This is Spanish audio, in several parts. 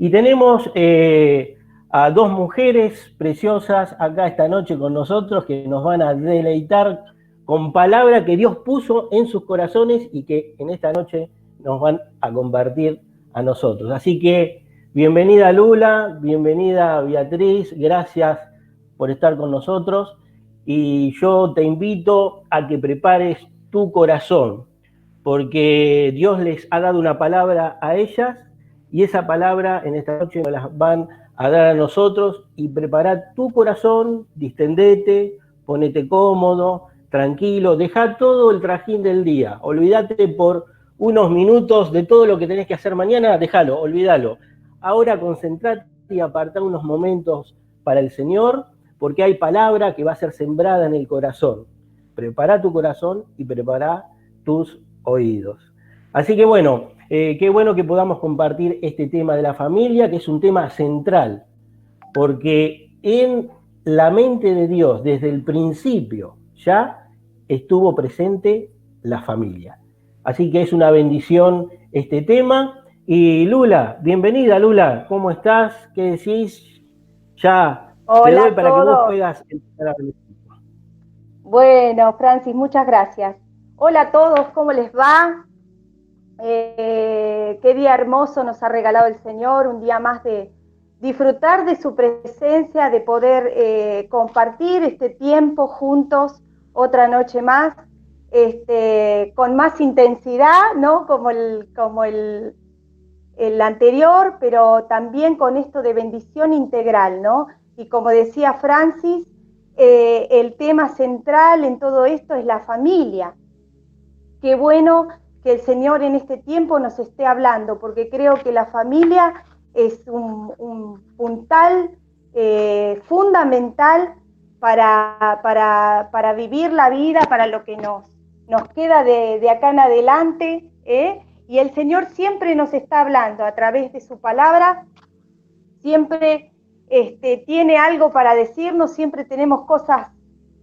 Y tenemos a dos mujeres preciosas acá esta noche con nosotros que nos van a deleitar con palabra que Dios puso en sus corazones y que en esta noche nos van a compartir a nosotros. Así que bienvenida Lula, bienvenida Beatriz, gracias por estar con nosotros y yo te invito a que prepares tu corazón, porque Dios les ha dado una palabra a ellas y esa palabra en esta noche nos la van a dar a nosotros. Y prepara tu corazón, distendete, ponete cómodo, tranquilo, deja todo el trajín del día, olvídate por unos minutos de todo lo que tenés que hacer mañana, déjalo, olvídalo. Ahora concentrate y apartá unos momentos para el Señor, porque hay palabra que va a ser sembrada en el corazón. Prepara tu corazón y prepara tus oídos. Así que bueno, qué bueno que podamos compartir este tema de la familia, que es un tema central, porque en la mente de Dios, desde el principio, ya estuvo presente la familia. Así que es una bendición este tema. Y Lula, bienvenida Lula, ¿cómo estás? ¿Qué decís? Ya te doy Hola a para que vos todos. puedas empezar a hablar. Bueno, Francis, muchas gracias. Hola a todos, ¿cómo les va? Qué día hermoso nos ha regalado el Señor, un día más de disfrutar de su presencia, de poder compartir este tiempo juntos, otra noche más, con más intensidad, ¿no? Como el anterior, pero también con esto de bendición integral, ¿no? Y como decía Francis, el tema central en todo esto es la familia. Qué bueno que el Señor en este tiempo nos esté hablando, porque creo que la familia es un puntal fundamental para vivir la vida, para lo que nos queda de acá en adelante, y el Señor siempre nos está hablando a través de su palabra, siempre tiene algo para decirnos, siempre tenemos cosas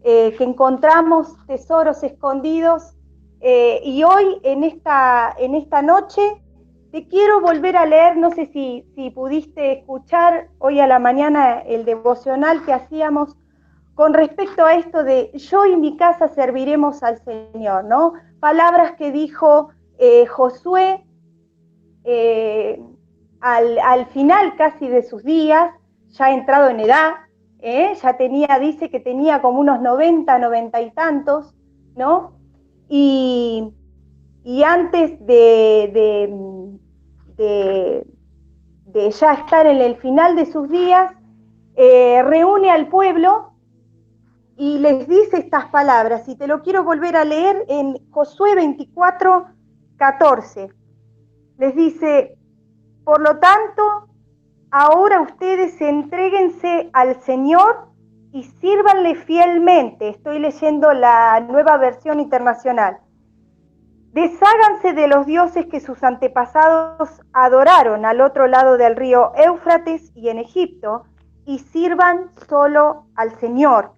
que encontramos, tesoros escondidos, y hoy en esta noche te quiero volver a leer, no sé si pudiste escuchar hoy a la mañana el devocional que hacíamos con respecto a esto de yo y mi casa serviremos al Señor, ¿no? Palabras que dijo Josué al final casi de sus días, ya entrado en edad, ya dice que tenía como unos 90 y tantos, ¿no? Y, y antes de ya estar en el final de sus días, reúne al pueblo y les dice estas palabras, y te lo quiero volver a leer en Josué 24:14. Les dice: por lo tanto, ahora ustedes entréguense al Señor y sírvanle fielmente. Estoy leyendo la Nueva Versión Internacional. Desháganse de los dioses que sus antepasados adoraron al otro lado del río Éufrates y en Egipto, y sirvan solo al Señor.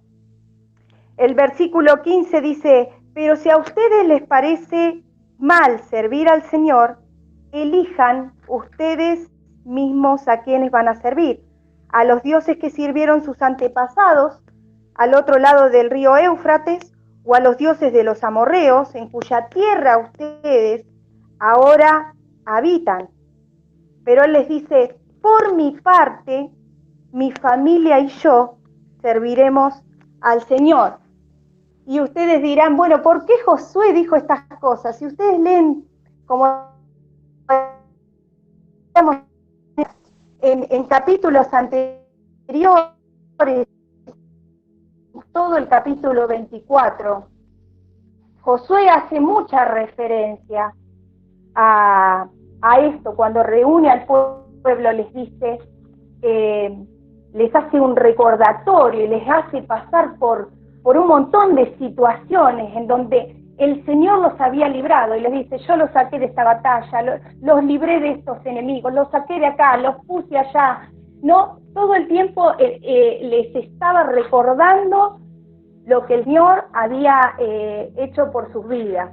El versículo 15 dice: pero si a ustedes les parece mal servir al Señor, elijan ustedes mismos a quienes van a servir, a los dioses que sirvieron sus antepasados al otro lado del río Éufrates, o a los dioses de los amorreos, en cuya tierra ustedes ahora habitan. Pero él les dice: por mi parte, mi familia y yo serviremos al Señor. Y ustedes dirán, bueno, ¿por qué Josué dijo estas cosas? Si ustedes leen, como en capítulos anteriores, todo el capítulo 24, Josué hace mucha referencia a esto. Cuando reúne al pueblo, les dice, les hace un recordatorio y les hace pasar por un montón de situaciones en donde el Señor los había librado, y les dice: yo los saqué de esta batalla, los libré de estos enemigos, los saqué de acá, los puse allá, ¿no? Todo el tiempo les estaba recordando lo que el Señor había hecho por sus vidas.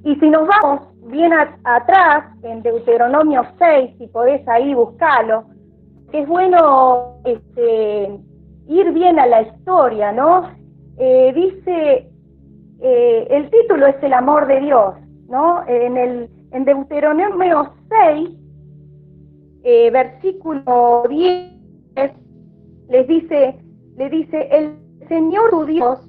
Y si nos vamos bien atrás, en Deuteronomio 6, si podés ahí buscarlo, que es bueno ir bien a la historia, ¿no? Dice, el título es el amor de Dios, ¿no? En Deuteronomio 6, versículo 10, le dice, el Señor tu Dios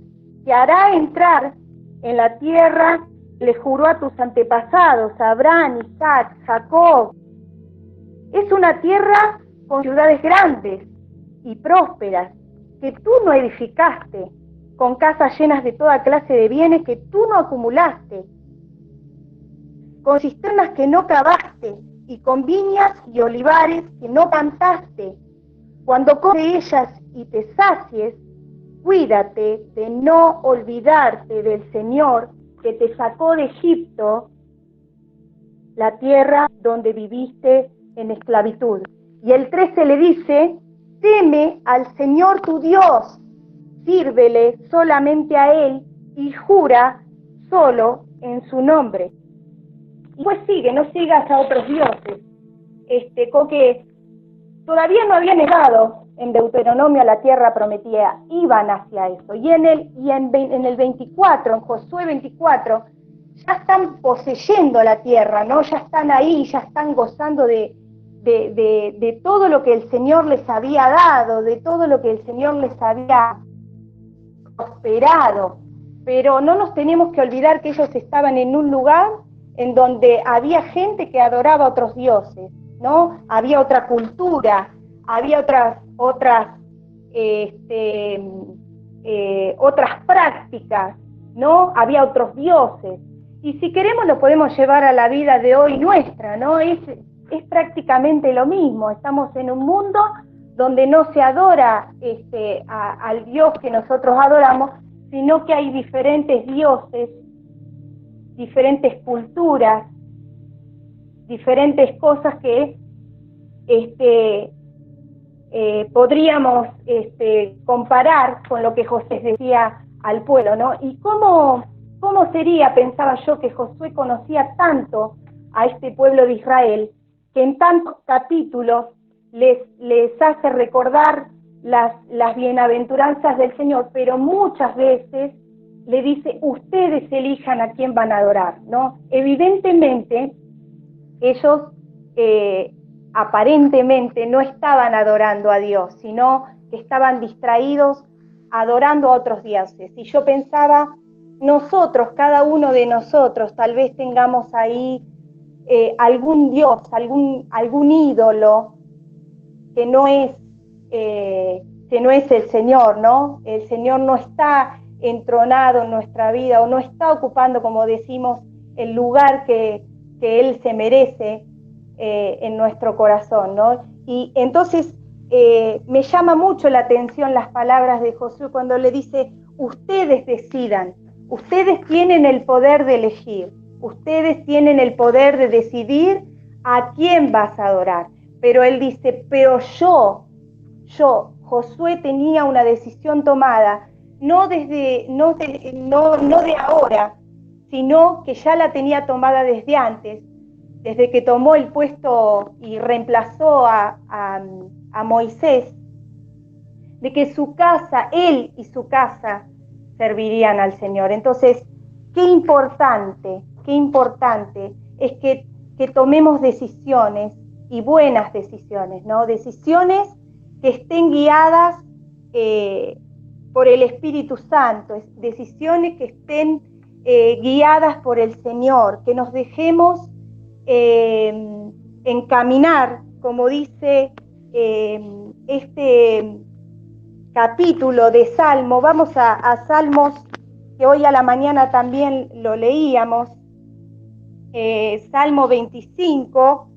te hará entrar en la tierra, le juró a tus antepasados, Abraham, Isaac, Jacob. Es una tierra con ciudades grandes y prósperas, que tú no edificaste, con casas llenas de toda clase de bienes que tú no acumulaste, con cisternas que no cavaste, y con viñas y olivares que no plantaste. Cuando comes de ellas y te sacies, cuídate de no olvidarte del Señor que te sacó de Egipto, la tierra donde viviste en esclavitud. Y el 13 le dice, teme al Señor tu Dios, sírvele solamente a Él y jura solo en su nombre. Y pues sigue, no sigas a otros dioses. Con que todavía no habían llegado en Deuteronomio a la tierra prometida, iban hacia eso. Y en el 24, en Josué 24, ya están poseyendo la tierra, ¿no? Ya están ahí, ya están gozando de todo lo que el Señor les había dado, de todo lo que el Señor les había prosperado. Pero no nos tenemos que olvidar que ellos estaban en un lugar en donde había gente que adoraba a otros dioses, ¿no? Había otra cultura, había otras prácticas, ¿no? Había otros dioses. Y si queremos lo podemos llevar a la vida de hoy nuestra, ¿no? Es prácticamente lo mismo. Estamos en un mundo donde no se adora al Dios que nosotros adoramos, sino que hay diferentes dioses, diferentes culturas, diferentes cosas que podríamos comparar con lo que José decía al pueblo, ¿no? Y cómo sería, pensaba yo, que Josué conocía tanto a este pueblo de Israel, que en tantos capítulos les hace recordar las bienaventuranzas del Señor, pero muchas veces le dice, ustedes elijan a quién van a adorar, ¿no? Evidentemente, ellos aparentemente no estaban adorando a Dios, sino que estaban distraídos adorando a otros dioses. Y yo pensaba, nosotros, cada uno de nosotros, tal vez tengamos ahí algún dios, algún ídolo que no es el Señor, ¿no? El Señor no está entronado en nuestra vida o no está ocupando, como decimos, el lugar que Él se merece en nuestro corazón, ¿no? Y entonces me llama mucho la atención las palabras de Josué cuando le dice, ustedes decidan, ustedes tienen el poder de elegir, ustedes tienen el poder de decidir a quién vas a adorar. Pero él dice, pero yo, Josué tenía una decisión tomada, no de ahora, sino que ya la tenía tomada desde antes, desde que tomó el puesto y reemplazó a Moisés, de que su casa, él y su casa servirían al Señor. Entonces, qué importante es que tomemos decisiones y buenas decisiones, ¿no? Decisiones que estén guiadas por el Espíritu Santo, decisiones que estén guiadas por el Señor, que nos dejemos encaminar, como dice este capítulo de Salmo. Vamos a Salmos, que hoy a la mañana también lo leíamos, Salmo 25,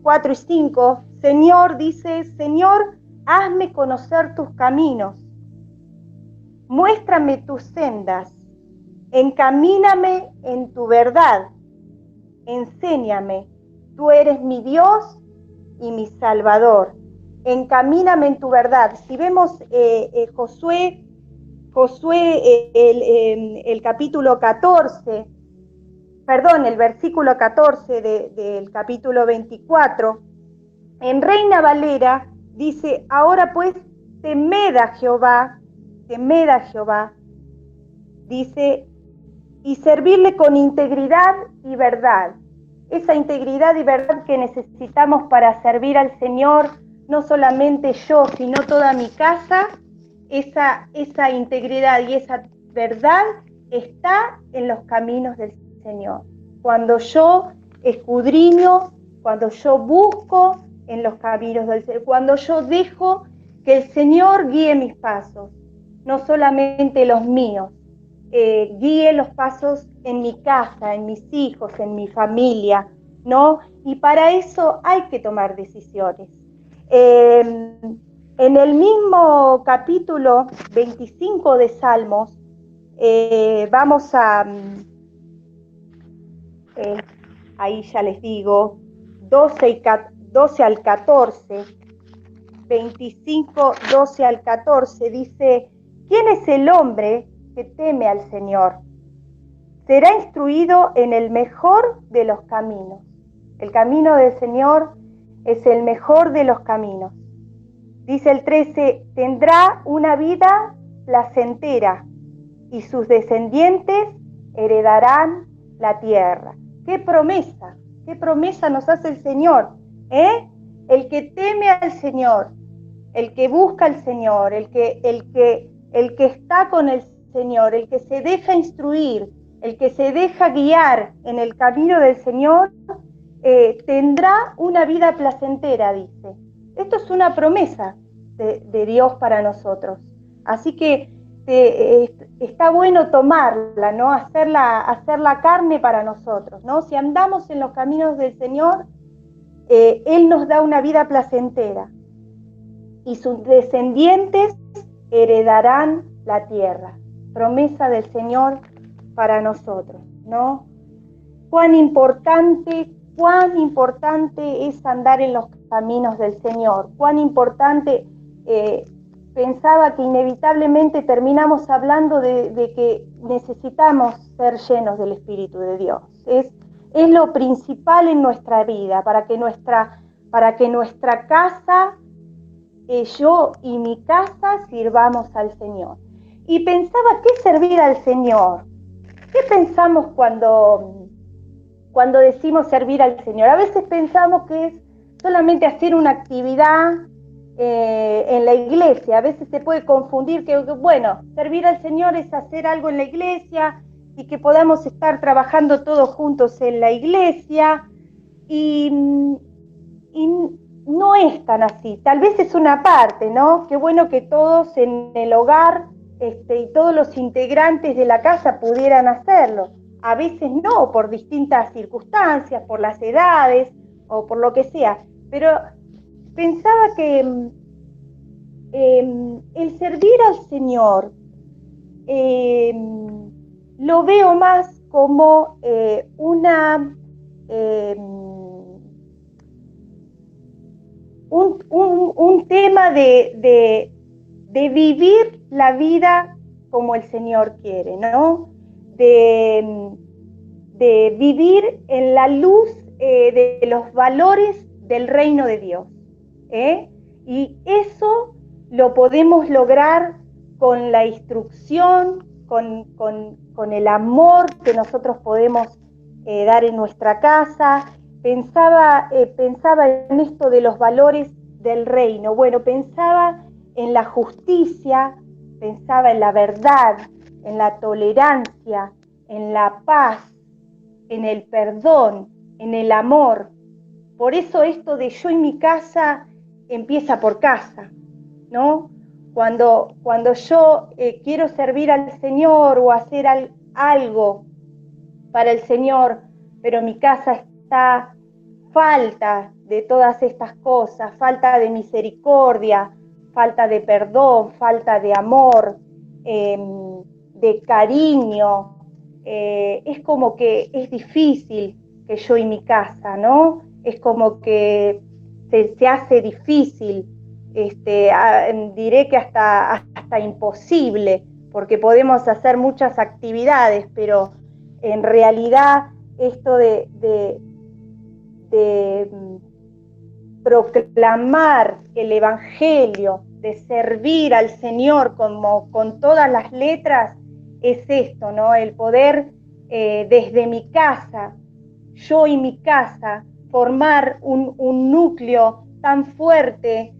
4 y 5. Señor, dice, Señor, hazme conocer tus caminos, muéstrame tus sendas, encamíname en tu verdad, enséñame, tú eres mi Dios y mi Salvador, encamíname en tu verdad. Si vemos Josué el capítulo 14, el versículo 14 del capítulo 24, en Reina Valera dice: ahora pues temed a Jehová, dice, y servirle con integridad y verdad. Esa integridad y verdad que necesitamos para servir al Señor, no solamente yo, sino toda mi casa, esa integridad y esa verdad está en los caminos del Señor. Cuando yo escudriño, cuando yo busco en los caminos del Señor, cuando yo dejo que el Señor guíe mis pasos, no solamente los míos, guíe los pasos en mi casa, en mis hijos, en mi familia, ¿no? Y para eso hay que tomar decisiones. En el mismo capítulo 25 de Salmos, vamos a, ahí ya les digo, 12 al 14, 25, 12 al 14, dice: ¿quién es el hombre que teme al Señor? Será instruido en el mejor de los caminos. El camino del Señor es el mejor de los caminos. Dice el 13: tendrá una vida placentera y sus descendientes heredarán la tierra. ¡Qué promesa nos hace el Señor! El que teme al Señor, el que busca al Señor, el que está con el Señor, el que se deja instruir, el que se deja guiar en el camino del Señor, tendrá una vida placentera, dice. Esto es una promesa de Dios para nosotros. Así que está bueno tomarla, ¿no? Hacerla carne para nosotros, ¿no? Si andamos en los caminos del Señor, Él nos da una vida placentera y sus descendientes heredarán la tierra. Promesa del Señor para nosotros, ¿no? Cuán importante es andar en los caminos del Señor, cuán importante. Pensaba que inevitablemente terminamos hablando de que necesitamos ser llenos del Espíritu de Dios. Es lo principal en nuestra vida, para que nuestra casa, yo y mi casa, sirvamos al Señor. Y pensaba, ¿qué es servir al Señor? ¿Qué pensamos cuando decimos servir al Señor? A veces pensamos que es solamente hacer una actividad en la iglesia. A veces se puede confundir que, bueno, servir al Señor es hacer algo en la iglesia y que podamos estar trabajando todos juntos en la iglesia, y no es tan así. Tal vez es una parte, ¿no? Qué bueno que todos en el hogar y todos los integrantes de la casa pudieran hacerlo. A veces no, por distintas circunstancias, por las edades o por lo que sea, pero pensaba que el servir al Señor lo veo más como un tema de vivir la vida como el Señor quiere, ¿no? De vivir en la luz de los valores del reino de Dios. Y eso lo podemos lograr con la instrucción, con el amor que nosotros podemos dar en nuestra casa. Pensaba en esto de los valores del reino. Bueno, pensaba en la justicia, pensaba en la verdad, en la tolerancia, en la paz, en el perdón, en el amor. Por eso esto de yo y mi casa empieza por casa, ¿no? Cuando yo quiero servir al Señor o hacer algo para el Señor, pero mi casa está falta de todas estas cosas, falta de misericordia, falta de perdón, falta de amor, de cariño, es como que es difícil que yo y mi casa, ¿no? Es como que se hace difícil, diré que hasta imposible, porque podemos hacer muchas actividades, pero en realidad esto de proclamar el Evangelio, de servir al Señor como con todas las letras, es esto, ¿no? El poder desde mi casa, yo y mi casa, formar un núcleo tan fuerte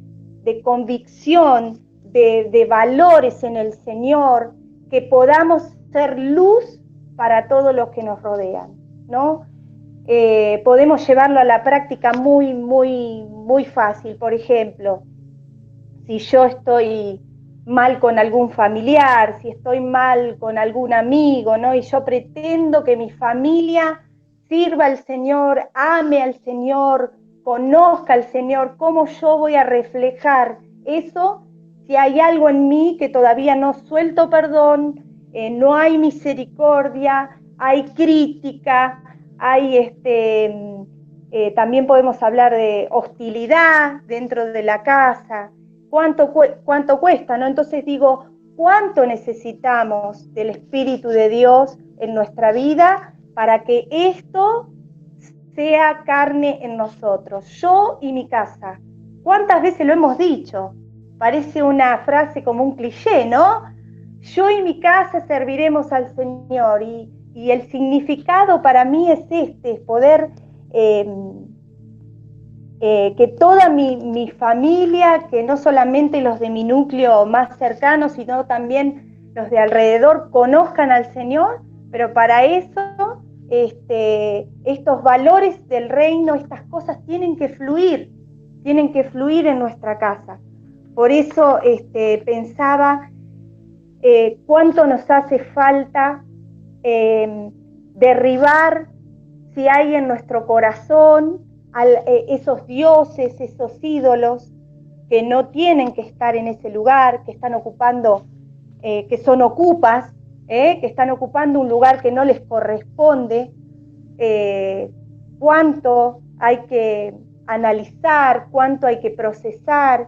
de convicción, de valores en el Señor, que podamos ser luz para todos los que nos rodean, ¿no? Podemos llevarlo a la práctica muy fácil. Por ejemplo, si yo estoy mal con algún familiar, si estoy mal con algún amigo, ¿no? Y yo pretendo que mi familia sirva al Señor, ame al Señor, conozca al Señor, ¿cómo yo voy a reflejar eso si hay algo en mí que todavía no suelto perdón, no hay misericordia, hay crítica, hay también podemos hablar de hostilidad dentro de la casa? ¿Cuánto cuesta, ¿no? Entonces digo, ¿cuánto necesitamos del Espíritu de Dios en nuestra vida para que esto sea carne en nosotros? Yo y mi casa. ¿Cuántas veces lo hemos dicho? Parece una frase como un cliché, ¿no? Yo y mi casa serviremos al Señor, y el significado para mí es poder que toda mi familia, que no solamente los de mi núcleo más cercano, sino también los de alrededor, conozcan al Señor, pero para eso estos valores del reino, estas cosas tienen que fluir en nuestra casa. Por eso pensaba cuánto nos hace falta derribar, si hay en nuestro corazón, esos dioses, esos ídolos que no tienen que estar en ese lugar, que están ocupando, que son ocupas, que están ocupando un lugar que no les corresponde. Cuánto hay que analizar, cuánto hay que procesar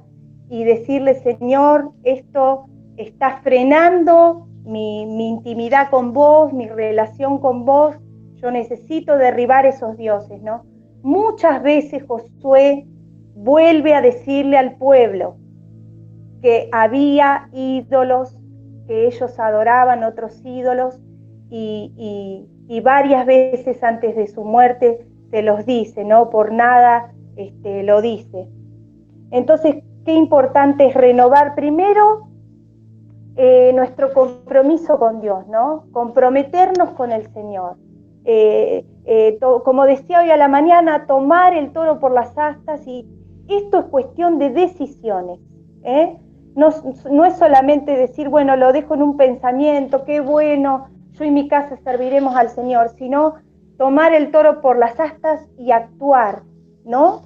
y decirle, Señor, esto está frenando mi intimidad con vos, mi relación con vos. Yo necesito derribar esos dioses, ¿no? Muchas veces Josué vuelve a decirle al pueblo que había ídolos, que ellos adoraban otros ídolos, y varias veces antes de su muerte se los dice, ¿no? Por nada lo dice. Entonces, qué importante es renovar primero nuestro compromiso con Dios, ¿no? Comprometernos con el Señor. Como decía hoy a la mañana, tomar el toro por las astas, y esto es cuestión de decisiones, ¿eh? No es solamente decir, bueno, lo dejo en un pensamiento, qué bueno, yo y mi casa serviremos al Señor, sino tomar el toro por las astas y actuar, ¿no?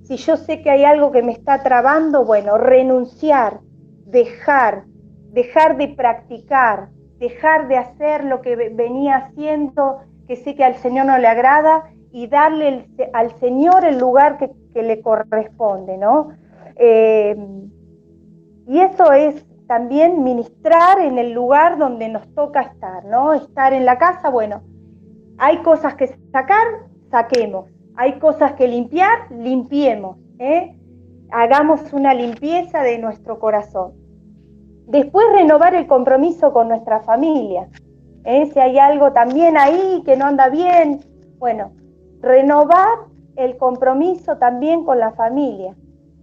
Si yo sé que hay algo que me está trabando, bueno, renunciar, dejar de practicar, dejar de hacer lo que venía haciendo, que sé que al Señor no le agrada, y darle al Señor el lugar que le corresponde, ¿no? Y eso es también ministrar en el lugar donde nos toca estar, ¿no? Estar en la casa, bueno, hay cosas que sacar, saquemos. Hay cosas que limpiar, limpiemos, ¿eh? Hagamos una limpieza de nuestro corazón. Después, renovar el compromiso con nuestra familia. Si hay algo también ahí que no anda bien, bueno, renovar el compromiso también con la familia,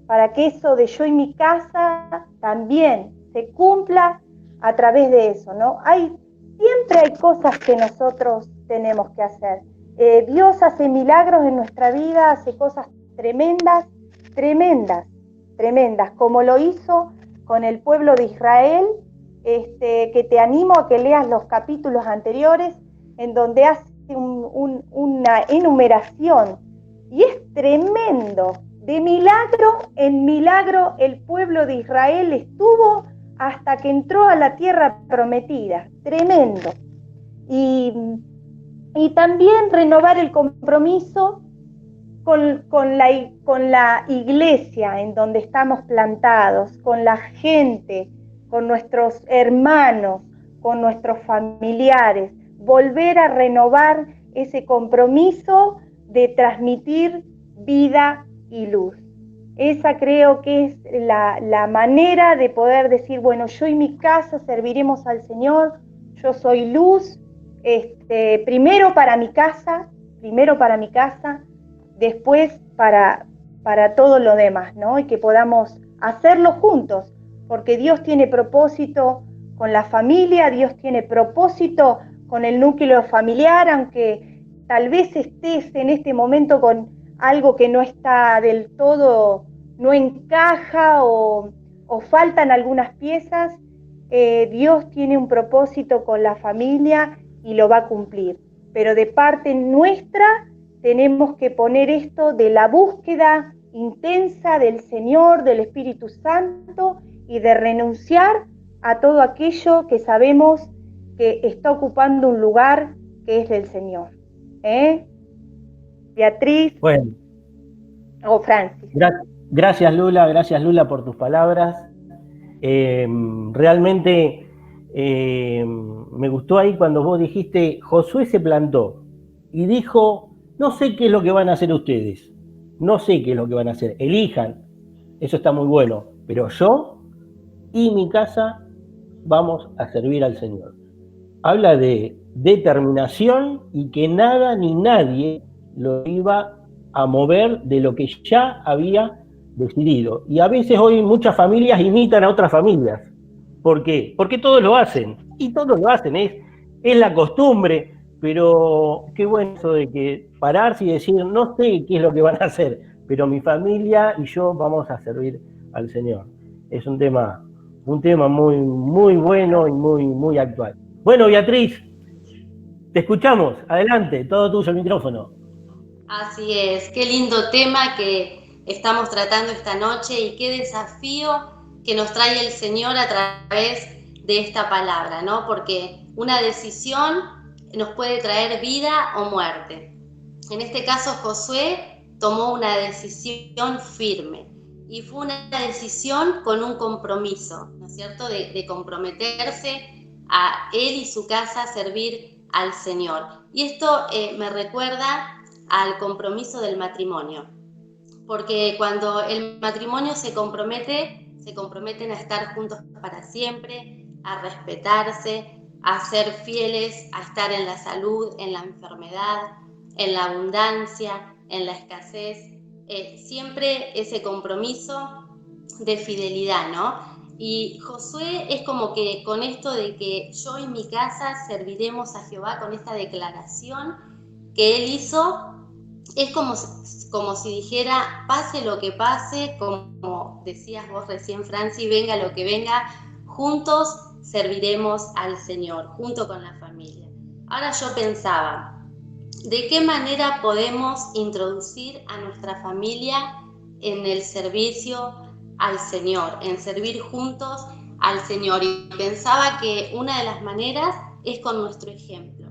para que eso de yo y mi casa también se cumpla a través de eso, ¿no? Siempre hay cosas que nosotros tenemos que hacer. Dios hace milagros en nuestra vida, hace cosas tremendas, como lo hizo con el pueblo de Israel, que te animo a que leas los capítulos anteriores, en donde hace una enumeración, y es tremendo. De milagro en milagro el pueblo de Israel estuvo hasta que entró a la tierra prometida. Tremendo. Y también renovar el compromiso con la iglesia en donde estamos plantados, con la gente, con nuestros hermanos, con nuestros familiares. Volver a renovar ese compromiso de transmitir vida y luz. Esa creo que es la manera de poder decir, bueno, yo y mi casa serviremos al Señor, yo soy luz, primero para mi casa, después para todo lo demás, ¿no? Y que podamos hacerlo juntos, porque Dios tiene propósito con la familia, Dios tiene propósito con el núcleo familiar, aunque tal vez estés en este momento con algo que no está del todo, no encaja o faltan algunas piezas, Dios tiene un propósito con la familia y lo va a cumplir. Pero de parte nuestra tenemos que poner esto de la búsqueda intensa del Señor, del Espíritu Santo, y de renunciar a todo aquello que sabemos que está ocupando un lugar que es del Señor. Beatriz. Bueno. O Francis. Gracias Lula por tus palabras. Realmente me gustó ahí cuando vos dijiste, Josué se plantó y dijo, no sé qué es lo que van a hacer ustedes, no sé qué es lo que van a hacer, elijan, eso está muy bueno, pero yo y mi casa vamos a servir al Señor. Habla de determinación y que nada ni nadie lo iba a mover de lo que ya había decidido. Y a veces hoy muchas familias imitan a otras familias. ¿Por qué? Porque todos lo hacen. Y todos lo hacen, es la costumbre. Pero qué bueno eso de que pararse y decir, no sé qué es lo que van a hacer, pero mi familia y yo vamos a servir al Señor. Es un tema muy, muy bueno y muy, muy actual. Bueno, Beatriz, te escuchamos. Adelante, todo tuyo el micrófono. Así es, qué lindo tema que estamos tratando esta noche y qué desafío que nos trae el Señor a través de esta palabra, ¿no? Porque una decisión nos puede traer vida o muerte. En este caso, Josué tomó una decisión firme y fue una decisión con un compromiso, ¿no es cierto?, de comprometerse a él y su casa a servir al Señor. Y esto me recuerda al compromiso del matrimonio, porque cuando el matrimonio se comprometen a estar juntos para siempre, a respetarse, a ser fieles, a estar en la salud, en la enfermedad, en la abundancia, en la escasez, siempre ese compromiso de fidelidad, ¿no? Y Josué es como que con esto de que yo y mi casa serviremos a Jehová, con esta declaración que él hizo, es como si dijera, pase lo que pase, como decías vos recién, Franci, venga lo que venga, juntos serviremos al Señor, junto con la familia. Ahora yo pensaba, ¿de qué manera podemos introducir a nuestra familia en el servicio al Señor, en servir juntos al Señor? Y pensaba que una de las maneras es con nuestro ejemplo,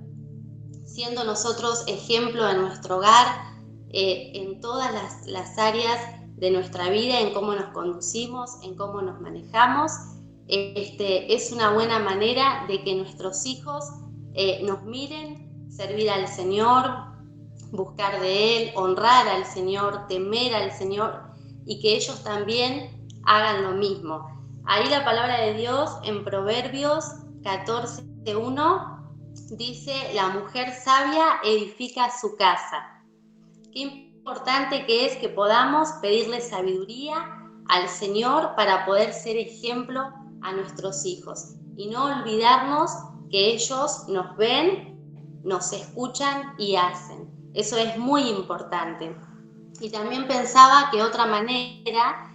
siendo nosotros ejemplo en nuestro hogar, en todas las áreas de nuestra vida, en cómo nos conducimos, en cómo nos manejamos. Es una buena manera de que nuestros hijos nos miren, servir al Señor, buscar de Él, honrar al Señor, temer al Señor, y que ellos también hagan lo mismo. Ahí la palabra de Dios en Proverbios 14:1 dice, la mujer sabia edifica su casa. Qué importante que es que podamos pedirle sabiduría al Señor para poder ser ejemplo a nuestros hijos y no olvidarnos que ellos nos ven, nos escuchan y hacen. Eso es muy importante. Y también pensaba que otra manera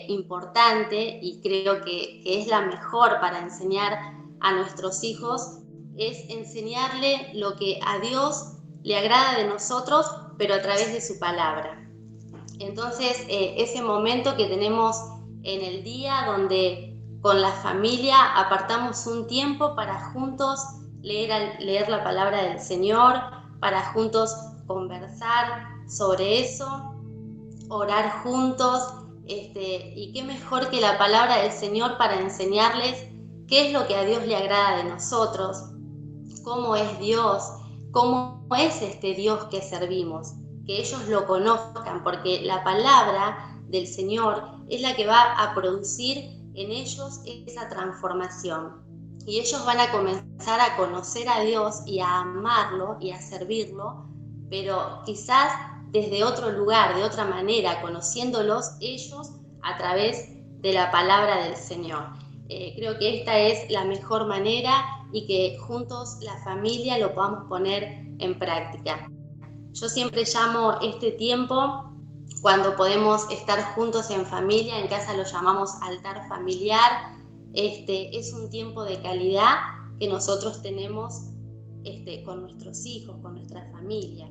importante, y creo que es la mejor para enseñar a nuestros hijos, es enseñarle lo que a Dios le agrada de nosotros, pero a través de su palabra. Entonces, ese momento que tenemos en el día donde con la familia apartamos un tiempo para juntos leer la palabra del Señor, para juntos conversar sobre eso, orar juntos, y qué mejor que la palabra del Señor para enseñarles qué es lo que a Dios le agrada de nosotros, cómo es Dios, cómo es este Dios que servimos, que ellos lo conozcan, porque la palabra del Señor es la que va a producir en ellos esa transformación. Y ellos van a comenzar a conocer a Dios y a amarlo y a servirlo, pero quizás desde otro lugar, de otra manera, conociéndolos ellos a través de la palabra del Señor. Creo que esta es la mejor manera y que juntos la familia lo podamos poner en práctica. Yo siempre llamo este tiempo, cuando podemos estar juntos en familia, en casa lo llamamos altar familiar. Es un tiempo de calidad que nosotros tenemos con nuestros hijos, con nuestra familia.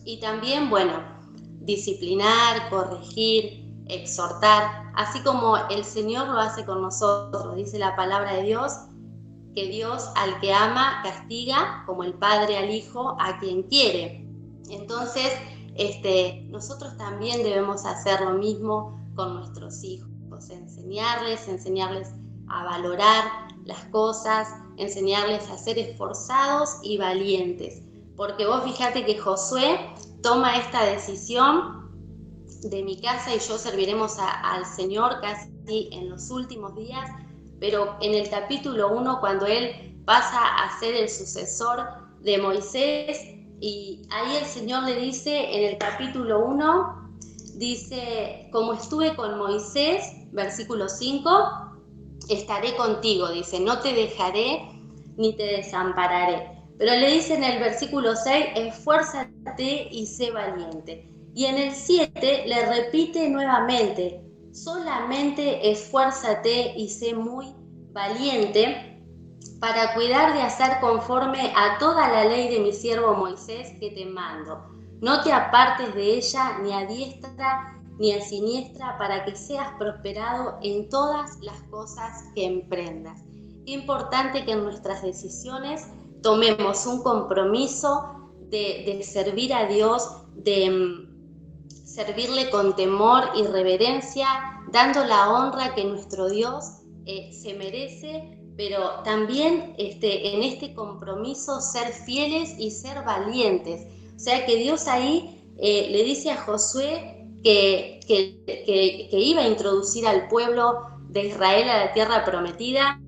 Y también, bueno, disciplinar, corregir, exhortar, así como el Señor lo hace con nosotros. Dice la palabra de Dios que Dios al que ama castiga, como el Padre al Hijo, a quien quiere. Entonces, nosotros también debemos hacer lo mismo con nuestros hijos, enseñarles a valorar las cosas, enseñarles a ser esforzados y valientes. Porque vos fíjate que Josué toma esta decisión: de mi casa y yo serviremos al Señor casi en los últimos días, pero en el capítulo 1, cuando él pasa a ser el sucesor de Moisés, y ahí el Señor le dice en el capítulo 1, dice: como estuve con Moisés, versículo 5, estaré contigo, dice, no te dejaré ni te desampararé. Pero le dice en el versículo 6, esfuérzate y sé valiente. Y en el 7 le repite nuevamente, solamente esfuérzate y sé muy valiente para cuidar de hacer conforme a toda la ley de mi siervo Moisés que te mando. No te apartes de ella ni a diestra ni a siniestra, para que seas prosperado en todas las cosas que emprendas. Qué importante que en nuestras decisiones tomemos un compromiso de servir a Dios, de servirle con temor y reverencia, dando la honra que nuestro Dios se merece, pero también en este compromiso ser fieles y ser valientes. O sea que Dios ahí le dice a Josué que iba a introducir al pueblo de Israel a la tierra prometida.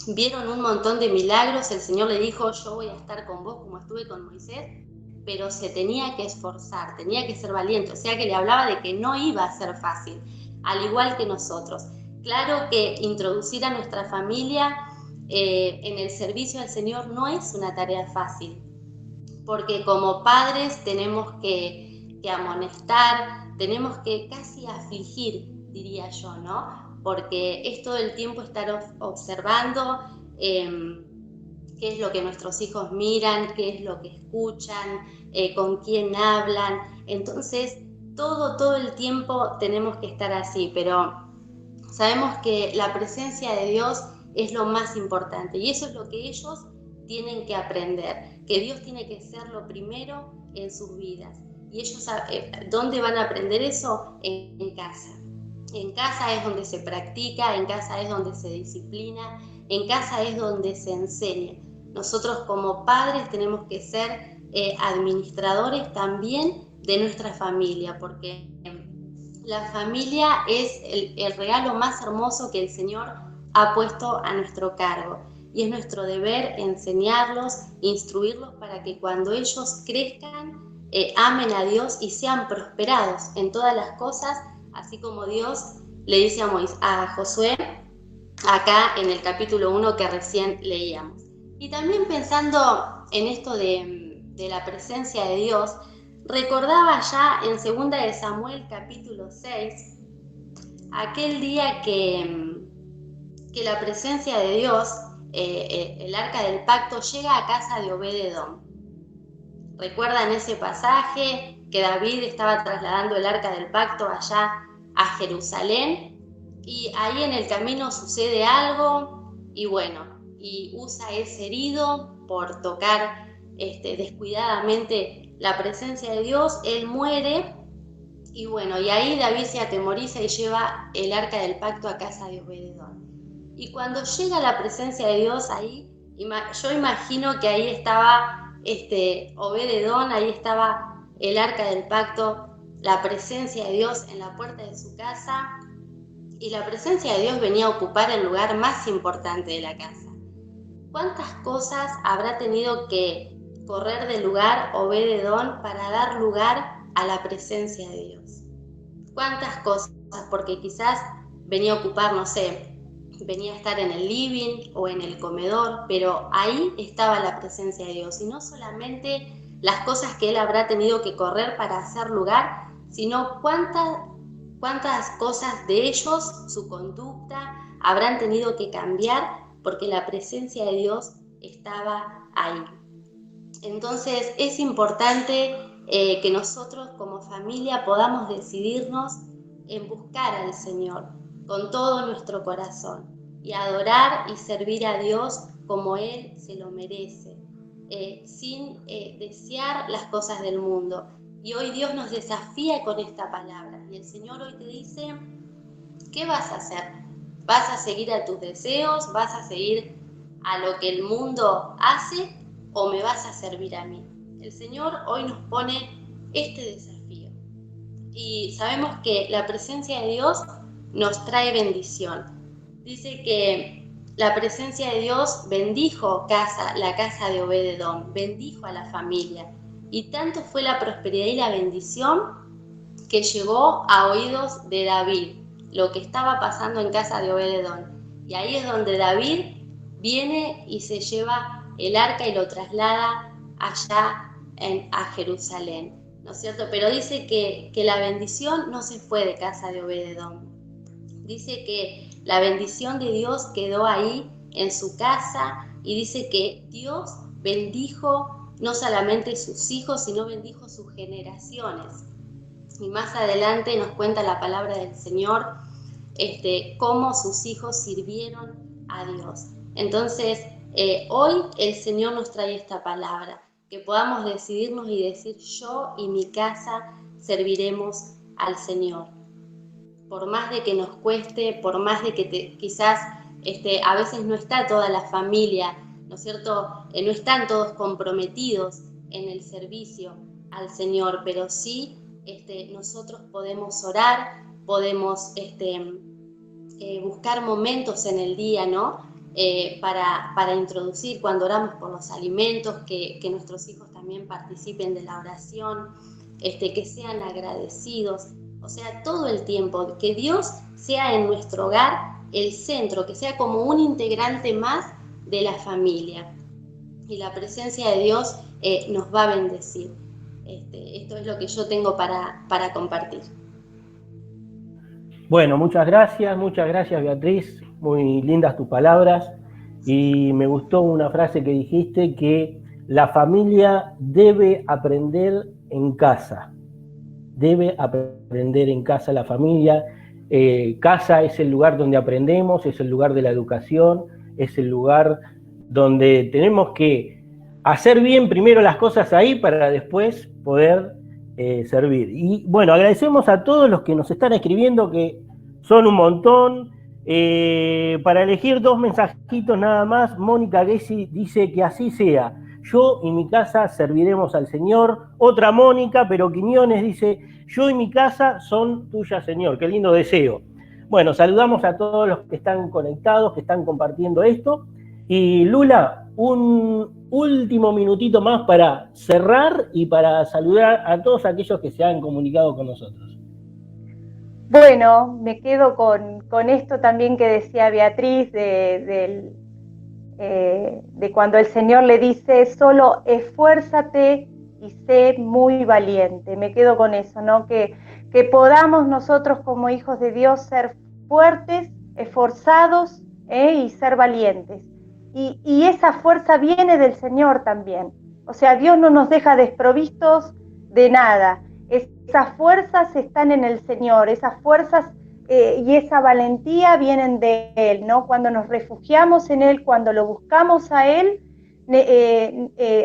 Vieron un montón de milagros, el Señor le dijo, yo voy a estar con vos como estuve con Moisés, pero se tenía que esforzar, tenía que ser valiente, o sea que le hablaba de que no iba a ser fácil, al igual que nosotros. Claro que introducir a nuestra familia en el servicio al Señor no es una tarea fácil, porque como padres tenemos que amonestar, tenemos que casi afligir, diría yo, ¿no? Porque es todo el tiempo estar observando qué es lo que nuestros hijos miran, qué es lo que escuchan, con quién hablan. Entonces, todo el tiempo tenemos que estar así, pero sabemos que la presencia de Dios es lo más importante y eso es lo que ellos tienen que aprender, que Dios tiene que ser lo primero en sus vidas. Y ellos, ¿dónde van a aprender eso? En casa. En casa es donde se practica, en casa es donde se disciplina, en casa es donde se enseña. Nosotros como padres tenemos que ser administradores también de nuestra familia, porque la familia es el regalo más hermoso que el Señor ha puesto a nuestro cargo. Y es nuestro deber enseñarlos, instruirlos para que cuando ellos crezcan, amen a Dios y sean prosperados en todas las cosas, así como Dios le dice a Josué, acá en el capítulo 1 que recién leíamos. Y también pensando en esto de la presencia de Dios, recordaba ya en 2 de Samuel capítulo 6, aquel día que la presencia de Dios, el arca del pacto, llega a casa de Obed-Edom. ¿Recuerdan ese pasaje que David estaba trasladando el arca del pacto allá a Jerusalén? Y ahí en el camino sucede algo y bueno, y Usa es herido por tocar descuidadamente la presencia de Dios, él muere y bueno, y ahí David se atemoriza y lleva el arca del pacto a casa de Obed-Edom. Y cuando llega la presencia de Dios ahí, yo imagino que ahí estaba Obed-Edom, ahí estaba el arca del pacto, la presencia de Dios en la puerta de su casa, y la presencia de Dios venía a ocupar el lugar más importante de la casa. ¿Cuántas cosas habrá tenido que correr del lugar Obed-Edom para dar lugar a la presencia de Dios? ¿Cuántas cosas? Porque quizás venía a ocupar, no sé, venía a estar en el living o en el comedor, pero ahí estaba la presencia de Dios. Y no solamente las cosas que él habrá tenido que correr para hacer lugar, sino cuántas cosas de ellos, su conducta, habrán tenido que cambiar porque la presencia de Dios estaba ahí. Entonces es importante que nosotros como familia podamos decidirnos en buscar al Señor con todo nuestro corazón y adorar y servir a Dios como Él se lo merece, sin desear las cosas del mundo. Y hoy Dios nos desafía con esta palabra. Y el Señor hoy te dice, ¿qué vas a hacer? ¿Vas a seguir a tus deseos? ¿Vas a seguir a lo que el mundo hace? ¿O me vas a servir a mí? El Señor hoy nos pone este desafío. Y sabemos que la presencia de Dios nos trae bendición. Dice que la presencia de Dios bendijo la casa de Obed-Edom, bendijo a la familia. Y tanto fue la prosperidad y la bendición que llegó a oídos de David, lo que estaba pasando en casa de Obed-Edom. Y ahí es donde David viene y se lleva el arca y lo traslada allá a Jerusalén, ¿no es cierto? Pero dice que la bendición no se fue de casa de Obed-Edom. Dice que la bendición de Dios quedó ahí en su casa, y dice que Dios bendijo no solamente sus hijos, sino bendijo sus generaciones. Y más adelante nos cuenta la palabra del Señor, cómo sus hijos sirvieron a Dios. Entonces, hoy el Señor nos trae esta palabra, que podamos decidirnos y decir, yo y mi casa serviremos al Señor. Por más de que nos cueste, por más de que quizás a veces no está toda la familia, ¿no es cierto? No están todos comprometidos en el servicio al Señor, pero sí nosotros podemos orar, podemos buscar momentos en el día, ¿no? Para introducir, cuando oramos por los alimentos, que nuestros hijos también participen de la oración, que sean agradecidos, o sea, todo el tiempo, que Dios sea en nuestro hogar el centro, que sea como un integrante más de la familia, y la presencia de Dios nos va a bendecir. Esto es lo que yo tengo para compartir. Bueno, muchas gracias Beatriz, muy lindas tus palabras, y me gustó una frase que dijiste, que la familia debe aprender en casa, la familia. Casa es el lugar donde aprendemos, es el lugar de la educación, es el lugar donde tenemos que hacer bien primero las cosas ahí para después poder servir. Y bueno, agradecemos a todos los que nos están escribiendo, que son un montón. Para elegir 2 mensajitos nada más, Mónica Gessi dice que así sea, yo y mi casa serviremos al Señor. Otra Mónica, pero Quiñones, dice, yo y mi casa son tuyas, Señor. Qué lindo deseo. Bueno, saludamos a todos los que están conectados, que están compartiendo esto. Y Lula, un último minutito más para cerrar y para saludar a todos aquellos que se han comunicado con nosotros. Bueno, me quedo con esto también que decía Beatriz, de cuando el Señor le dice, solo esfuérzate y sé muy valiente. Me quedo con eso, ¿no? Que podamos nosotros como hijos de Dios ser fuertes, esforzados, y ser valientes. Y esa fuerza viene del Señor también. O sea, Dios no nos deja desprovistos de nada. Esas fuerzas están en el Señor, esas fuerzas y esa valentía vienen de Él, ¿no? Cuando nos refugiamos en Él, cuando lo buscamos a Él,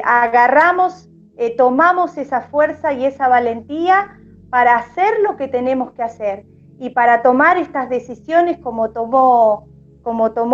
agarramos, tomamos esa fuerza y esa valentía para hacer lo que tenemos que hacer y para tomar estas decisiones como tomó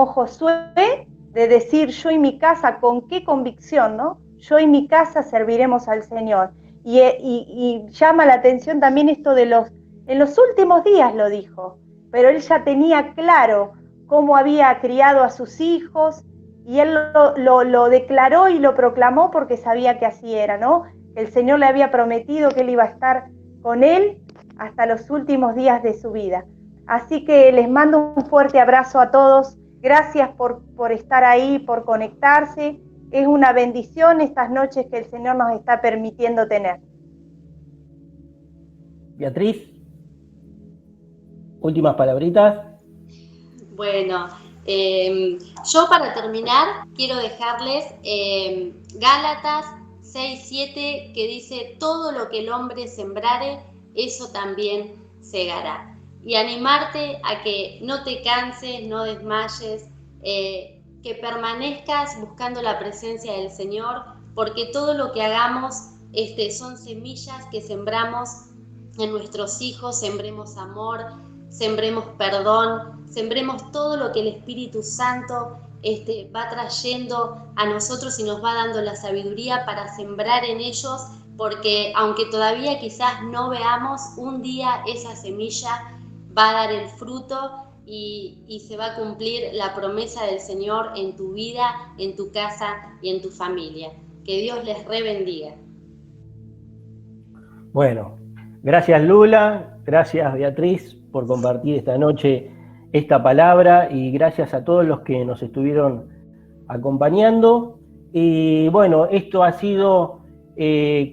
Josué, de decir, yo y mi casa, ¿con qué convicción, no? yo y mi casa serviremos al Señor. Y llama la atención también esto en los últimos días lo dijo, pero él ya tenía claro cómo había criado a sus hijos, y él lo declaró y lo proclamó porque sabía que así era, ¿no? El Señor le había prometido que él iba a estar con él hasta los últimos días de su vida. Así que les mando un fuerte abrazo a todos. Gracias por estar ahí, por conectarse. Es una bendición estas noches que el Señor nos está permitiendo tener. Beatriz, últimas palabritas. Bueno, yo para terminar quiero dejarles Gálatas 6:7, que dice: todo lo que el hombre sembrare, eso también segará. Y animarte a que no te canses, no desmayes, que permanezcas buscando la presencia del Señor, porque todo lo que hagamos son semillas que sembramos en nuestros hijos. Sembremos amor, sembremos perdón, sembremos todo lo que el Espíritu Santo va trayendo a nosotros y nos va dando la sabiduría para sembrar en ellos, porque aunque todavía quizás no veamos, un día esa semilla va a dar el fruto y se va a cumplir la promesa del Señor en tu vida, en tu casa y en tu familia. Que Dios les rebendiga. Bueno, gracias Lula, gracias Beatriz por compartir esta noche esta palabra, y gracias a todos los que nos estuvieron acompañando. Y bueno, esto ha sido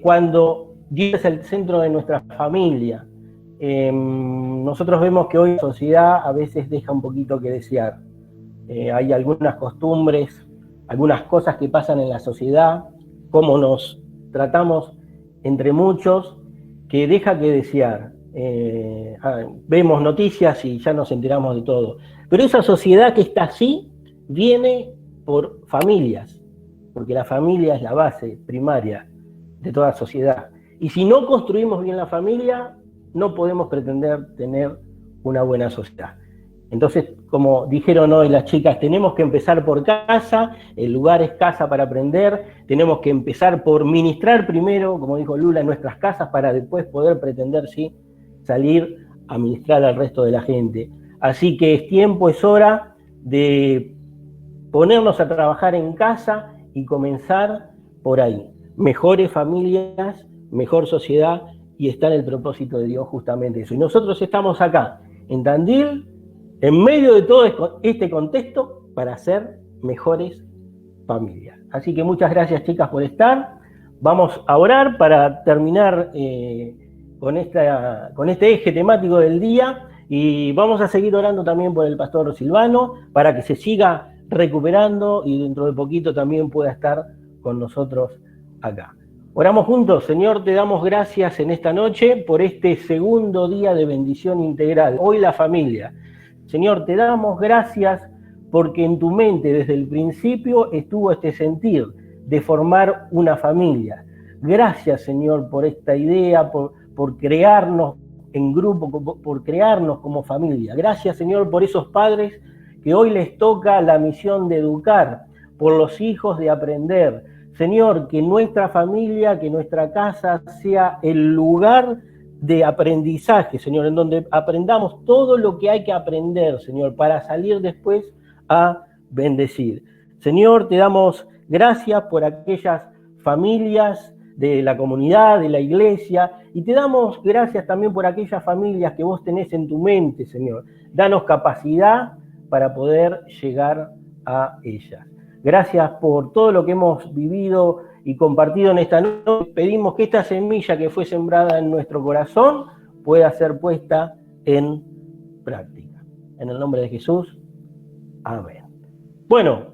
cuando Dios es el centro de nuestra familia. Nosotros vemos que hoy la sociedad a veces deja un poquito que desear. Hay algunas costumbres, algunas cosas que pasan en la sociedad, cómo nos tratamos entre muchos, que deja que desear. Vemos noticias y ya nos enteramos de todo. Pero esa sociedad que está así viene por familias, porque la familia es la base primaria de toda sociedad. Y si no construimos bien la familia, no podemos pretender tener una buena sociedad. Entonces, como dijeron hoy las chicas, tenemos que empezar por casa, el lugar es casa para aprender, tenemos que empezar por ministrar primero, como dijo Lula, en nuestras casas, para después poder pretender, sí, salir a ministrar al resto de la gente. Así que es tiempo, es hora de ponernos a trabajar en casa y comenzar por ahí. Mejores familias, mejor sociedad, y está en el propósito de Dios justamente eso. Y nosotros estamos acá, en Tandil, en medio de todo este contexto, para ser mejores familias. Así que muchas gracias, chicas, por estar. Vamos a orar para terminar con este eje temático del día, y vamos a seguir orando también por el pastor Silvano, para que se siga recuperando y dentro de poquito también pueda estar con nosotros acá. Oramos juntos. Señor, te damos gracias en esta noche por este segundo día de bendición integral. Hoy la familia. Señor, te damos gracias porque en tu mente desde el principio estuvo este sentir de formar una familia. Gracias, Señor, por esta idea, por crearnos en grupo, por crearnos como familia. Gracias, Señor, por esos padres que hoy les toca la misión de educar, por los hijos de aprender. Señor, que nuestra familia, que nuestra casa sea el lugar de aprendizaje, Señor, en donde aprendamos todo lo que hay que aprender, Señor, para salir después a bendecir. Señor, te damos gracias por aquellas familias de la comunidad, de la iglesia, y te damos gracias también por aquellas familias que vos tenés en tu mente, Señor. Danos capacidad para poder llegar a ellas. Gracias por todo lo que hemos vivido y compartido en esta noche. Pedimos que esta semilla que fue sembrada en nuestro corazón pueda ser puesta en práctica. En el nombre de Jesús, amén. Bueno,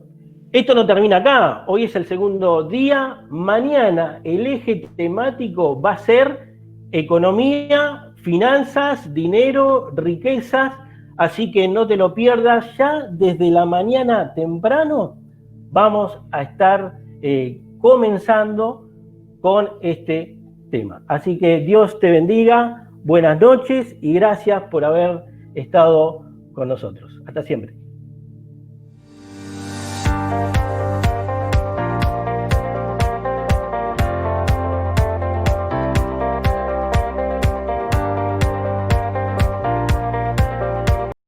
esto no termina acá. Hoy es el segundo día. Mañana el eje temático va a ser economía, finanzas, dinero, riquezas. Así que no te lo pierdas. Ya desde la mañana temprano vamos a estar comenzando con este tema. Así que Dios te bendiga, buenas noches y gracias por haber estado con nosotros. Hasta siempre.